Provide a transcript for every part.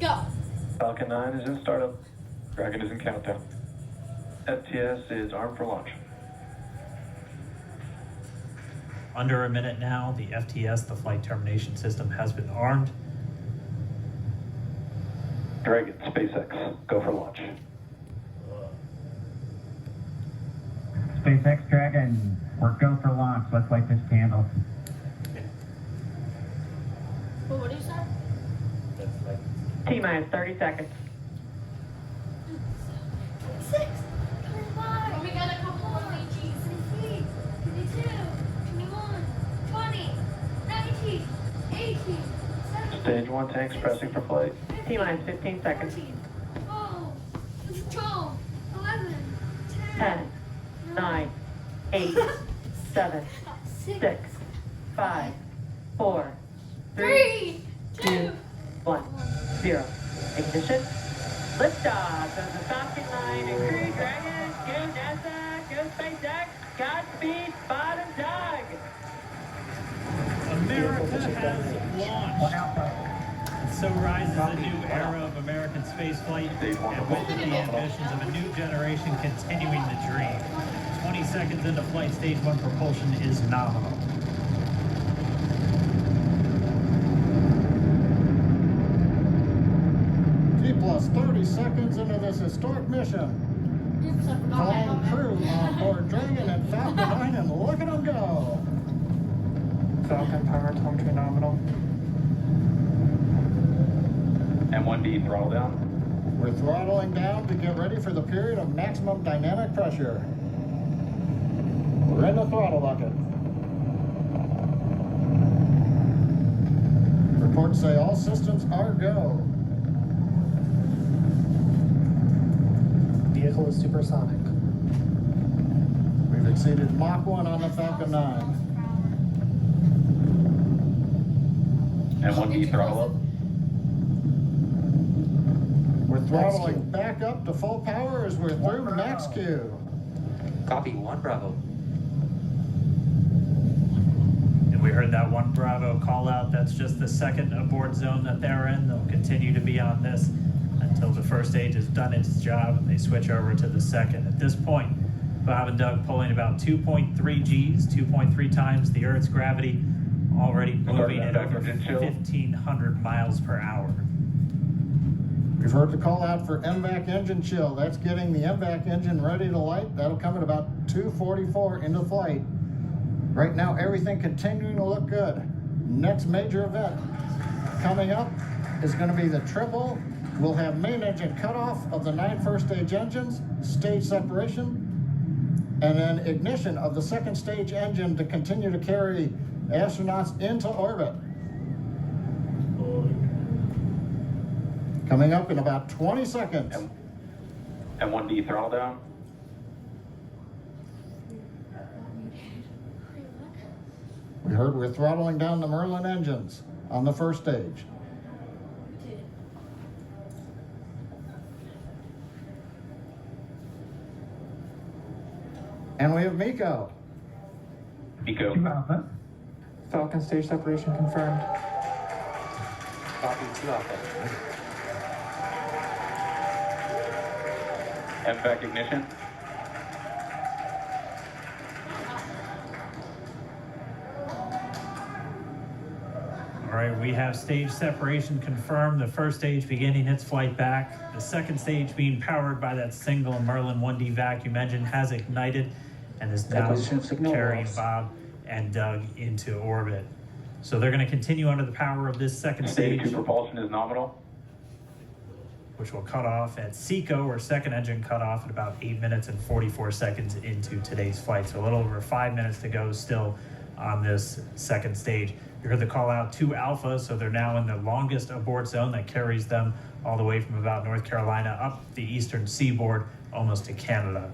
Go. Falcon 9 is in startup. Dragon is in countdown. FTS is armed for launch. Under a minute now, the FTS, the flight termination system, has been armed. Dragon, SpaceX, go for launch. SpaceX Dragon, we're go for launch. Let's light this candle. Well, what do you say? T-minus 30 seconds. 6, 25. We got a couple more G's. 23, 22, 21, 20, 19, 18, 17. Stage 1 tanks pressing for flight. T-minus 15 seconds. 12, 12, 11, 10, 9, 8, 7, 6, 5, 4, 3, 2, 1, 0. Ignition. Liftoff of the Falcon 9 and Crew Dragon. Go NASA. Go SpaceX. Godspeed, bottom dog. America has launched. And so rises a new era of American spaceflight, and with it the ambitions of a new generation continuing the dream. 20 seconds into flight, stage 1 propulsion is nominal. T plus 30 seconds into this historic mission. Oops, I forgot Flying my helmet. crew on board Dragon and Falcon 9, and look at them go. Falcon power telemetry nominal. M1D throttle down. We're throttling down to get ready for the period of maximum dynamic pressure. We're in the throttle bucket. Reports say all systems are go. Vehicle is supersonic. We've exceeded Mach 1 on the Falcon 9. M1D throttle up. We're throttling back up to full power as we're through max Q. Copy, 1 Bravo. And we heard that 1 Bravo call out. That's just the second abort zone that they're in. They'll continue to be on this until the first stage has done its job and they switch over to the second. At this point, Bob and Doug pulling about 2.3 Gs, 2.3 times the Earth's gravity, already moving at over 1,500 miles per hour. We've heard the call out for MVAC engine chill. That's getting the MVAC engine ready to light. That'll come at about 2:44 into flight. Right now, everything continuing to look good. Next major event coming up is going to be the triple. We'll have main engine cutoff of the 9 first stage engines, stage separation, and then ignition of the second stage engine to continue to carry astronauts into orbit. Coming up in about 20 seconds. M1D throttle down. We heard we're throttling down the Merlin engines on the first stage. And we have Miko. Eco. Alpha. Falcon stage separation confirmed. Copy, 2 Alpha. MVAC ignition. All right, we have stage separation confirmed. The first stage beginning its flight back. The second stage being powered by that single Merlin 1D vacuum engine has ignited and is now Acquisition of signal carrying loss. Bob and Doug into orbit. So they're going to continue under the power of this second Stage stage, 2 propulsion is nominal. which will cut off at SECO, or second engine cut off, at about 8 minutes and 44 seconds into today's flight. So a little over 5 minutes to go still on this second stage. You heard the call out to Alpha, so they're now in the longest abort zone that carries them all the way from about North Carolina up the eastern seaboard, almost to Canada.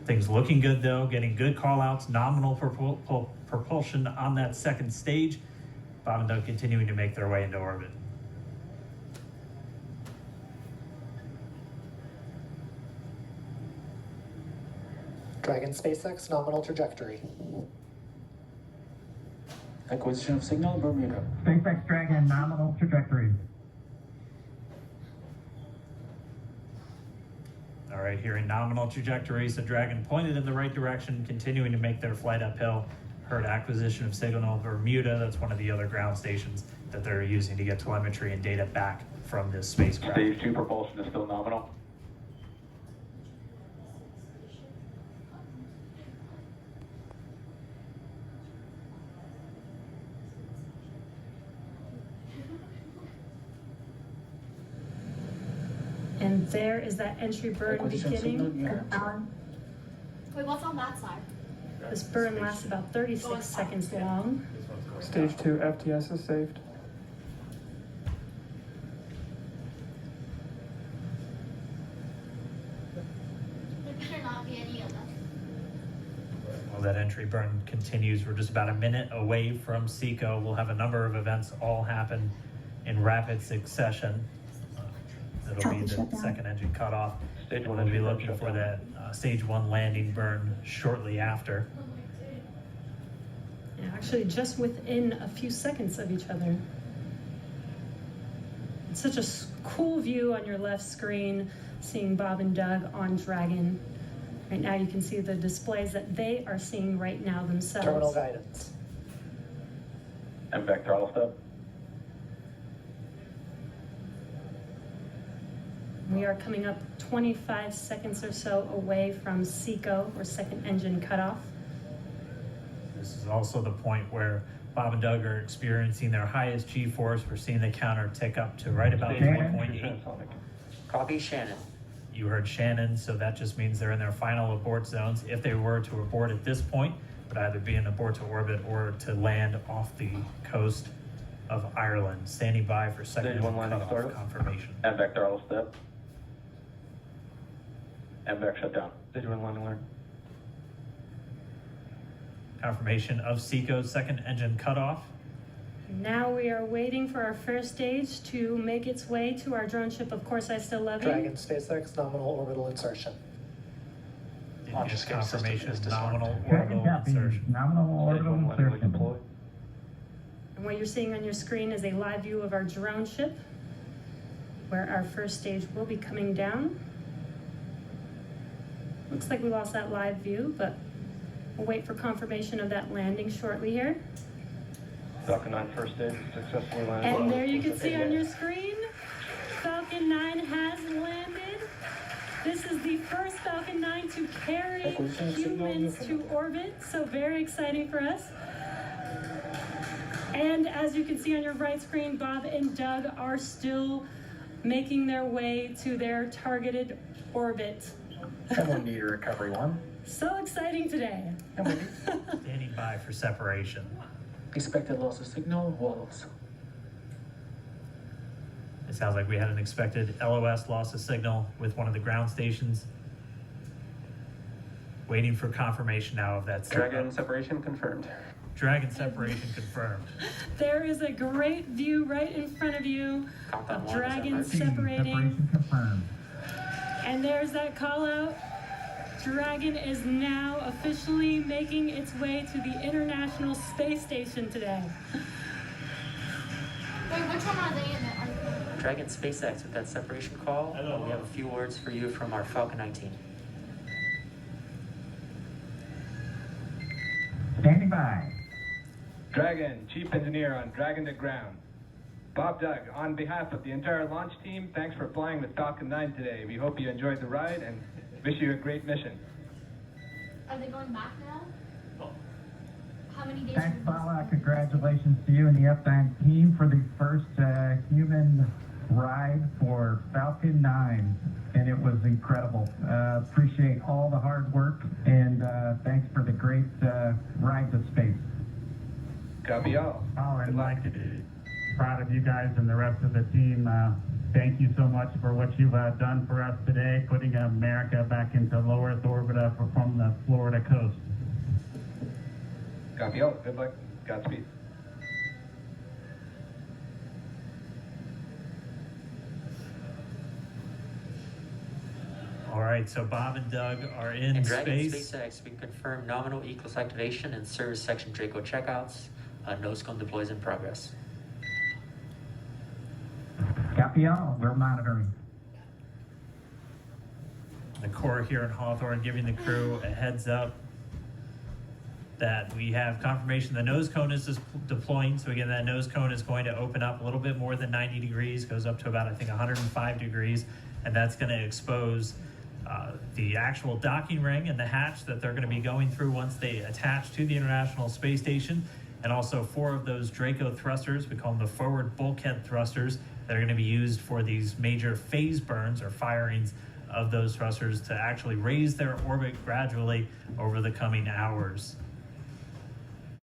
Things looking good though, getting good call outs, nominal propulsion on that second stage. Bob and Doug continuing to make their way into orbit. Dragon SpaceX nominal trajectory. Acquisition of signal, Bermuda. SpaceX Dragon nominal trajectory. All right, hearing nominal trajectory, so Dragon pointed in the right direction, continuing to make their flight uphill. Heard acquisition of signal Bermuda. That's one of the other ground stations that they're using to get telemetry and data back from this spacecraft. Stage 2 propulsion is still nominal. And there is that entry burn beginning. Wait, what's on that side? This burn lasts about 36 seconds long. Stage 2 FTS is saved. There better not be any of them. Well, that entry burn continues. We're just about a minute away from SECO. We'll have a number of events all happen in rapid succession. It'll be the second engine cutoff. Stage 1 We'll be engine looking shut for down. that stage 1 landing burn shortly after. Yeah, actually, just within a few seconds of each other. It's such a cool view on your left screen, seeing Bob and Doug on Dragon. Right now, you can see the displays that they are seeing right now themselves. Terminal guidance. MVAC throttle step. We are coming up 25 seconds or so away from SECO, or second engine cutoff. This is also the point where Bob and Doug are experiencing their highest G-force. We're seeing the counter tick up to right about Stage 1 3.8. transonic. Copy Shannon. You heard Shannon, so that just means they're in their final abort zones. If they were to abort at this point, it would either be an abort to orbit or to land off the coast of Ireland. Standing by for second Stage 1 engine landing cutoff startup. confirmation. MVAC throttle step. MVAC shut down. Stage 1 landing alert. Confirmation of SECO's second engine cutoff. Now we are waiting for our first stage to make its way to our drone ship. Of course, I still love you. Dragon SpaceX nominal orbital insertion. Didn't get confirmation of nominal Dragon orbital copy. insertion. Nominal Stage orbital 1 landing insertion. deploy. And what you're seeing on your screen is a live view of our drone ship, where our first stage will be coming down. Looks like we lost that live view, but we'll wait for confirmation of that landing shortly here. Falcon 9 first stage successfully landed. And there you can see on your screen, Falcon 9 has landed. This is the first Falcon 9 to carry humans to orbit, so very exciting for us. And as you can see on your right screen, Bob and Doug are still making their way to their targeted orbit. Someone need a recovery one. So exciting today. Standing by for separation. Expected loss of signal, walls. It sounds like we had an expected LOS, loss of signal, with one of the ground stations. Waiting for confirmation now of that Dragon separation confirmed. Dragon separation confirmed. There is a great view right in front of you Countdown of 1 is Dragon emerging. separating. Separation confirmed. And there's that call out. Dragon is now officially making its way to the International Space Station today. Wait, which one are they in? Are Dragon SpaceX with that separation call. We have a few words for you from our Falcon 19. Standing by. Dragon, Chief Engineer on Dragon to Ground. Bob Doug, on behalf of the entire launch team, thanks for flying with Falcon 9 today. We hope you enjoyed the ride and wish you a great mission. they going back now? How many days? Thanks, Paula. Congratulations to you and the F9 team for the first human ride for Falcon 9. And it was incredible. Appreciate all the hard work and thanks for the great ride to space. Copy all. Oh, and like, proud of you guys and the rest of the team. Thank you so much for what you've done for us today, putting America back into low Earth orbit from the Florida coast. Copy all. Good luck. Godspeed. All right, so Bob and Doug are in And Dragon space. SpaceX, we confirm nominal Eclipse activation and service section Draco checkouts. NOSCOM deploys in progress. Copy all. We're monitoring. the Corps here in Hawthorne giving the crew a heads up that we have confirmation the nose cone is deploying. So again, that nose cone is going to open up a little bit more than 90 degrees, goes up to about, I think, 105 degrees, and that's going to expose the actual docking ring and the hatch that they're going to be going through once they attach to the International Space Station, and also 4 of those Draco thrusters, we call them the forward bulkhead thrusters, that are going to be used for these major phase burns or firings of those thrusters to actually raise their orbit gradually over the coming hours.